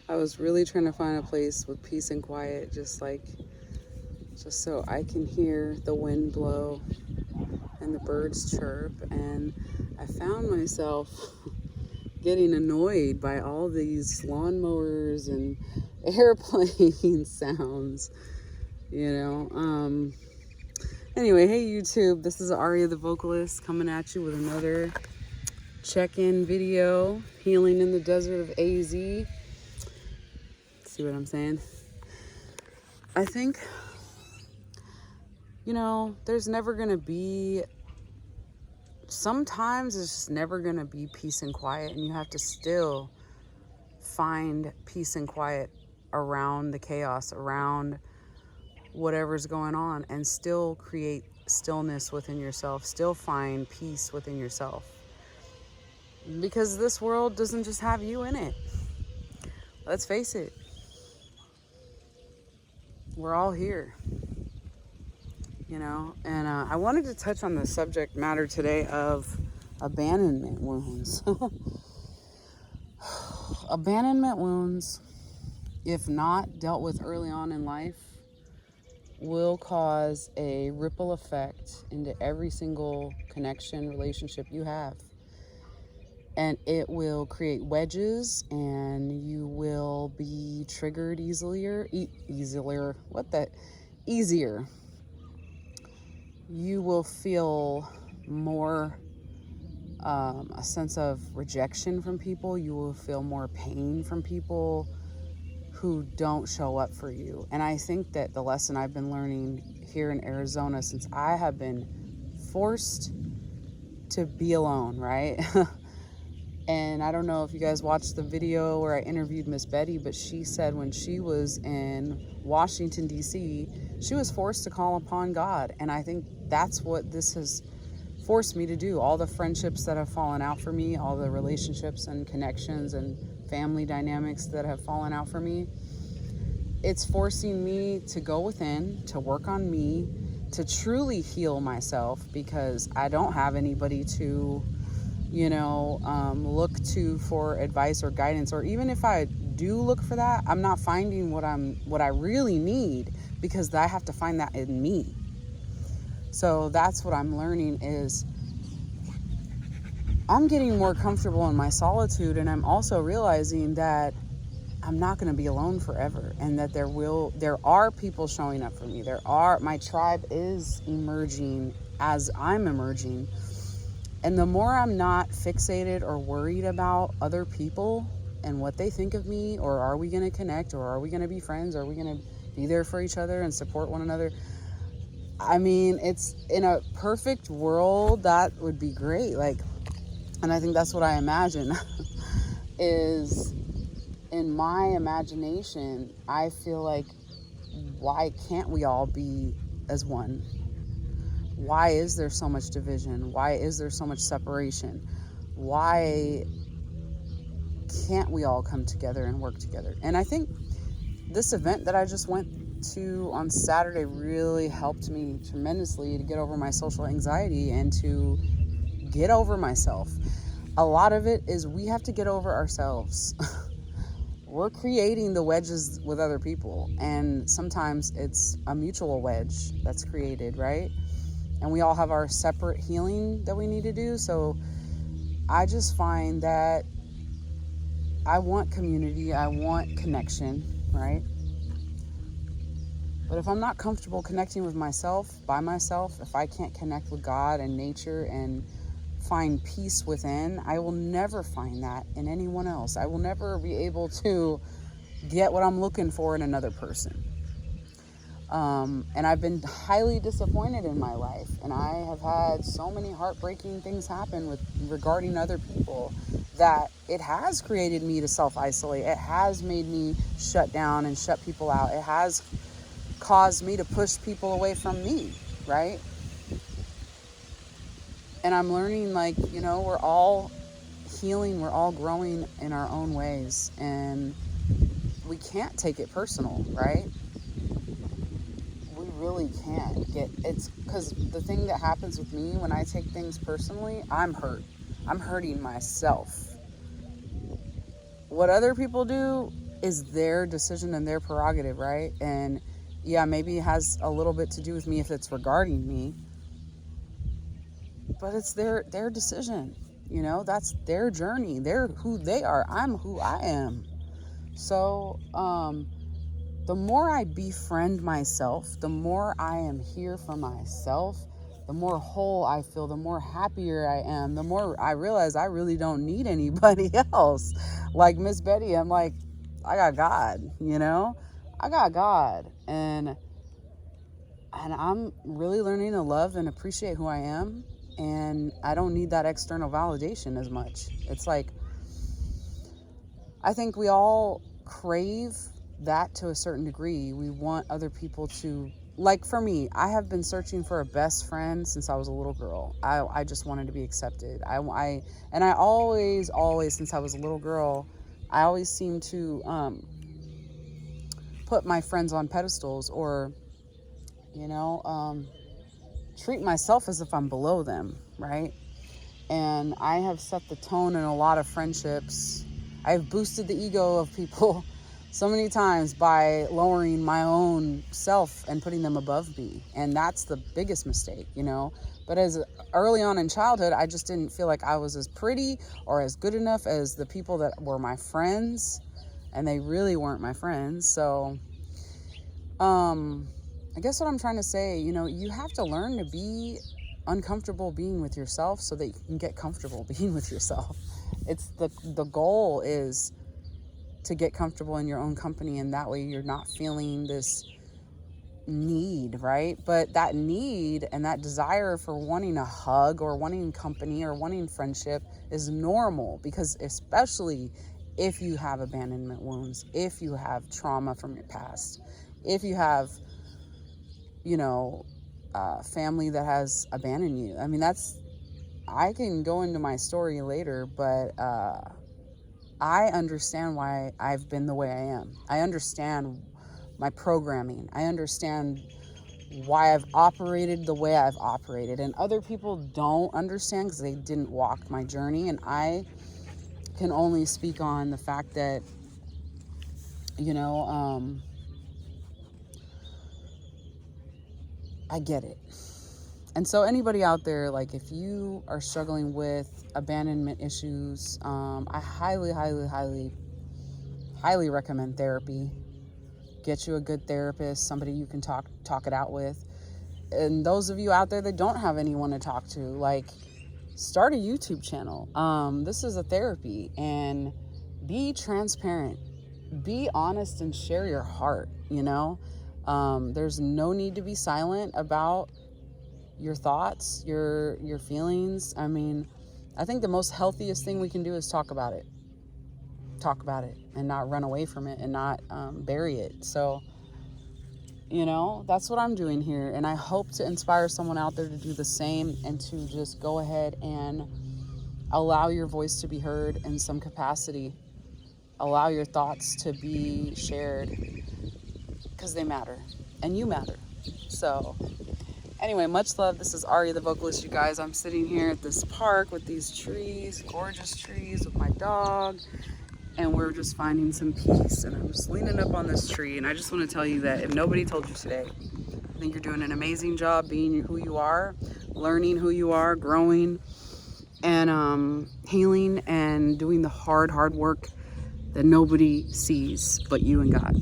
I was really trying to find a place with peace and quiet, just so I can hear the wind blow and the birds chirp. And I found myself getting annoyed by all these lawnmowers and airplane sounds, you know. Anyway, hey YouTube, this is Aria the vocalist coming at you with another check-in video, healing in the desert of AZ. See what I'm saying? I think, there's never gonna be, sometimes it's just never gonna be peace and quiet, and you have to still find peace and quiet around the chaos, around whatever's going on, and still create stillness within yourself, still find peace within yourself. Because this world doesn't just have you in it. Let's face it. We're all here. And I wanted to touch on the subject matter today of abandonment wounds. Abandonment wounds, if not dealt with early on in life, will cause a ripple effect into every single connection, relationship you have. And it will create wedges, and you will be triggered easier. You will feel more a sense of rejection from people. You will feel more pain from people who don't show up for you. And I think that the lesson I've been learning here in Arizona, since I have been forced to be alone, right? And I don't know if you guys watched the video where I interviewed Miss Betty, but she said when she was in Washington, D.C., she was forced to call upon God. And I think that's what this has forced me to do. All the friendships that have fallen out for me, all the relationships and connections and family dynamics that have fallen out for me, it's forcing me to go within, to work on me, to truly heal myself, because I don't have anybody to look to for advice or guidance. Or even if I do look for that, I'm not finding what I really need, because I have to find that in me. So that's what I'm learning, is I'm getting more comfortable in my solitude, and I'm also realizing that I'm not going to be alone forever, and that there are people showing up for me. My tribe is emerging as I'm emerging. And the more I'm not fixated or worried about other people and what they think of me, or are we going to connect, or are we going to be friends, or are we going to be there for each other and support one another? I mean, it's in a perfect world, that would be great. And I think that's what I imagine is, in my imagination, I feel like, why can't we all be as one? Why is there so much division? Why is there so much separation? Why can't we all come together and work together? And I think this event that I just went to on Saturday really helped me tremendously to get over my social anxiety and to get over myself. A lot of it is we have to get over ourselves. We're creating the wedges with other people, and sometimes it's a mutual wedge that's created, right? And we all have our separate healing that we need to do. So I just find that I want community, I want connection, right? But if I'm not comfortable connecting with myself, by myself, if I can't connect with God and nature and find peace within, I will never find that in anyone else. I will never be able to get what I'm looking for in another person. And I've been highly disappointed in my life, and I have had so many heartbreaking things happen regarding other people, that it has created me to self-isolate. It has made me shut down and shut people out. It has caused me to push people away from me, right? And I'm learning, we're all healing, we're all growing in our own ways, and we can't take it personal, right? We really can't it's because the thing that happens with me when I take things personally, I'm hurt. I'm hurting myself what other people do is their decision and their prerogative, right? And yeah, maybe it has a little bit to do with me if it's regarding me, but it's their decision. You know, that's their journey. They're who they are. I'm who I am. So, the more I befriend myself, the more I am here for myself, the more whole I feel, the more happier I am, the more I realize I really don't need anybody else. Like Miss Betty, I'm like, I got God, you know? I got God. And I'm really learning to love and appreciate who I am. And I don't need that external validation as much. It's like, I think we all crave that to a certain degree. We want other people to, like for me, I have been searching for a best friend since I was a little girl. I just wanted to be accepted. And I always, since I was a little girl, I always seemed to put my friends on pedestals, or, you know, treat myself as if I'm below them, right? And I have set the tone in a lot of friendships. I've boosted the ego of people so many times by lowering my own self and putting them above me. And that's the biggest mistake, you know? But as early on in childhood, I just didn't feel like I was as pretty or as good enough as the people that were my friends, and they really weren't my friends. So, I guess what I'm trying to say, you know, you have to learn to be uncomfortable being with yourself so that you can get comfortable being with yourself. It's the goal is to get comfortable in your own company, and that way you're not feeling this need, right? But that need and that desire for wanting a hug or wanting company or wanting friendship is normal, because especially if you have abandonment wounds, if you have trauma from your past, if you have, you know, family that has abandoned you. I mean, I can go into my story later, but I understand why I've been the way I am. I understand my programming. I understand why I've operated the way I've operated. And other people don't understand because they didn't walk my journey. And I can only speak on the fact that, you know, I get it. And so anybody out there, like if you are struggling with abandonment issues, I highly, highly, highly, highly recommend therapy. Get you a good therapist, somebody you can talk it out with. And those of you out there that don't have anyone to talk to, like, start a YouTube channel. This is a therapy, and be transparent, be honest, and share your heart. You know, there's no need to be silent about your thoughts, your feelings. I mean, I think the most healthiest thing we can do is talk about it and not run away from it and not bury it. So, you know, that's what I'm doing here, and I hope to inspire someone out there to do the same and to just go ahead and allow your voice to be heard in some capacity. Allow your thoughts to be shared, because they matter and you matter. So anyway, much love. This is Ari, the vocalist, you guys. I'm sitting here at this park with these trees, gorgeous trees, with my dog, and we're just finding some peace. And I'm just leaning up on this tree, and I just want to tell you that if nobody told you today, I think you're doing an amazing job being who you are, learning who you are, growing, and healing, and doing the hard work that nobody sees but you and God.